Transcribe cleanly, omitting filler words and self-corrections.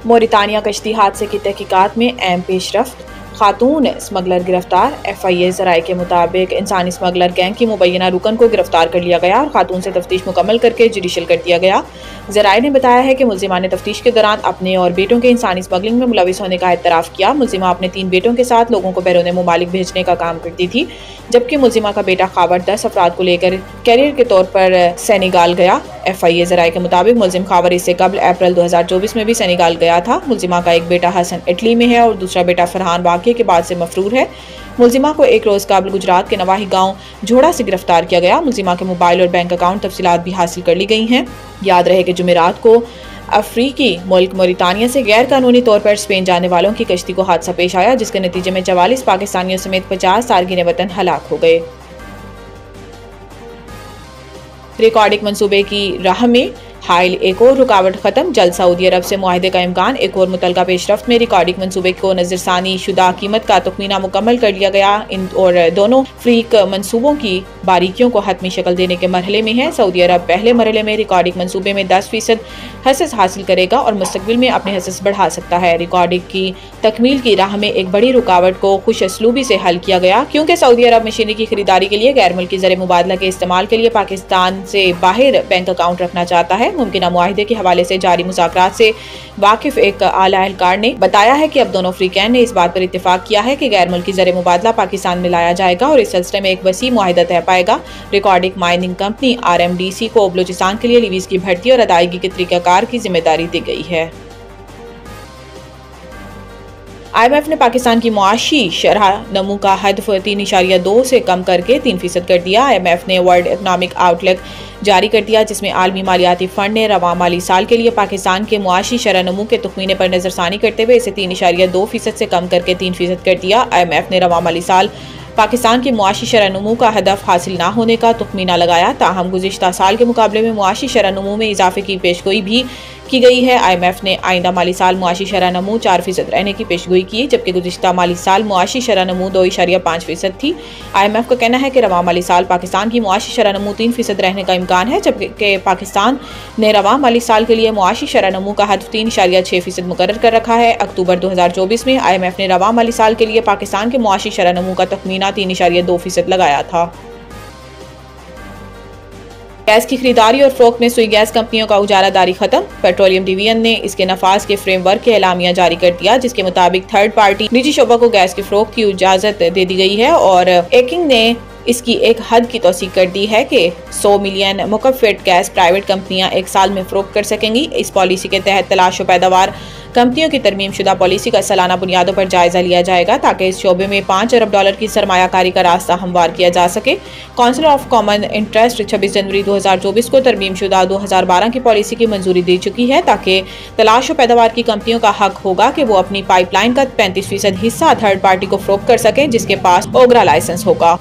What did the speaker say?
मोरितानिया कश्ती हादसे की तहकीकात में अहम पेशरफ्त, खातून स्मगलर गिरफ्तार। FIA ज़राए के मुताबिक इंसानी स्मगलर गैंग की मुबैना रुकन को गिरफ्तार कर लिया गया और खातून से तफ्तीश मुकम्मल करके जुडिशल कर दिया गया। ज़राए ने बताया है कि मुल्जिमा ने तफ्तीश के दौरान अपने और बेटों के इंसानी स्मगलिंग में मुलविस होने का एतराफ़ किया। मुल्जिमा अपने 3 बेटों के साथ लोगों को बैरून मुमालिक भेजने का काम करती थी, जबकि मुल्जिमा का बेटा खावर 10 अफराद को लेकर कैरियर के तौर पर सेनेगाल गया। FIA ज़राए के मुताबिक मुल्जिम खावर इससे कबल अप्रैल 2024 में भी सेनेगाल गया था। मुल्जिमा का एक बेटा हसन इटली में है और दूसरा बेटा फरहान वाक़े के बाद से मफरूर है। मुल्जिमा को एक रोज़ कबल गुजरात के नवाही गांव झोड़ा से गिरफ्तार किया गया। मुल्जिमा के मोबाइल और बैंक अकाउंट तफसीलात भी हासिल कर ली गई हैं। याद रहे कि जुमेरात को अफ्रीकी मुल्क मोरितानिया से गैर कानूनी तौर पर स्पेन जाने वालों की कश्ती को हादसा पेश आया, जिसके नतीजे में 44 पाकिस्तानियों समेत 50 तारकीन वतन हलाक हो गए। रिकॉर्डिंग मंसूबे की राह में हाइल, एक और रुकावट खत्म, जल्द सऊदी अरब से मुआहदे का इम्कान। एक और मुतलका पेशरफ्त में रिकॉर्डिंग मंसूबे को नजरसानी शुदा कीमत का तखमीना मुकम्मल कर लिया गया और दोनों फ्रीक मंसूबों की बारीकियों को हतमी शक्ल देने के मरहले में है। सऊदी अरब पहले मरहले में रिकॉर्डिंग मंसूबे में 10% हसस हासिल करेगा और मुस्तकबिल में अपने हसस बढ़ा सकता है। रिकॉर्डिंग की तकमील की राह में एक बड़ी रुकावट को खुश असलूबी से हल किया गया, क्योंकि सऊदी अरब मशीनरी की खरीदारी के लिए गैर मुल्की ज़र मुबादला के इस्तेमाल के लिए पाकिस्तान से बाहर बैंक अकाउंट रखना चाहता है। मुमकिन मुआहिदे के हवाले से जारी मुज़ाकरात से वाकिफ एक आला एहलकार ने बताया है कि अब दोनों फ्रीकैन ने इस बात पर इत्तेफाक किया है कि गैर मुल्की ज़र मुबादला पाकिस्तान में लाया जाएगा और इस सिलसिले में एक वसी मुआहिदा तय पाएगा। रिकॉर्डिंग माइनिंग कंपनी RMDC को बलूचिस्तान के लिए लीवीज की भर्ती और अदायगी के तरीक़ाकार की जिम्मेदारी दी गई है। IMF ने पाकिस्तान की मुआशी शरह नमू का हदफ 3.2 से कम करके 3% कर दिया। IMF ने वर्ल्ड इकनॉमिक आउटलुक जारी कर दिया, जिसमें आलमी मालियाती फंड ने रवां माली साल के लिए पाकिस्तान के मुआशी शरह नमू के तखमीने पर नजरसानी करते हुए इसे 3.2% से कम करके 3% कर दिया। IMF ने रवां माली साल पाकिस्तान की मुआशी शरह नमू का हदफ हासिल न होने का तखमीना लगाया, ताहम गुज़िश्ता साल के मुकाबले में मुआशी शरह नमू में इजाफे की पेशगोई भी की गई है। IMF ने आइंदा माली साल मुआशी शरह नमू 4% रहने की पेशगोई की, जबकि गुज़िश्ता माली साल मुआशी शरह नमू 2.5% थी। IMF का कहना है कि रवां माली साल पाकिस्तान की मुआशी शरह नमू 3% रहने का इम्कान है, जबकि पाकिस्तान ने रवां माली साल के लिए मुआशी शरह नमू का हदफ 3.6% मुकर्रर कर रखा है। अक्टूबर 2024 में IMF ने रवां माली साल के लिए पाकिस्तान के मुआशी शरह नमू का तखमीना 3.2% लगाया था। गैस की खरीदारी और फरोख्त में सुई गैस कंपनियों का उजारादारी खत्म। पेट्रोलियम डिवीजन ने इसके नफाज के फ्रेमवर्क के एलामिया जारी कर दिया, जिसके मुताबिक थर्ड पार्टी निजी शोबा को गैस की फरोख्त की इजाजत दे दी गई है और एकिंग ने इसकी एक हद की तौसीक कर दी है कि 100 मिलियन मुकफ़्फ़ित गैस प्राइवेट कंपनियां एक साल में फरोख्त कर सकेंगी। इस पॉलिसी के तहत तलाश व पैदावार कंपनियों की तरमीम शुदा पॉलिसी का सालाना बुनियादों पर जायजा लिया जाएगा, ताकि इस शोबे में $5 अरब की सरमायाकारी का रास्ता हमवार किया जा सके। काउंसिल ऑफ कॉमन इंटरेस्ट 26 जनवरी 2024 को तरमीम शुदा 2012 की पॉलिसी की मंजूरी दे चुकी है, ताकि तलाश व पैदावार की कंपनियों का हक होगा कि वो अपनी पाइपलाइन का 35% हिस्सा थर्ड पार्टी को फरोख्त कर सकें, जिसके पास ओगरा लाइसेंस होगा।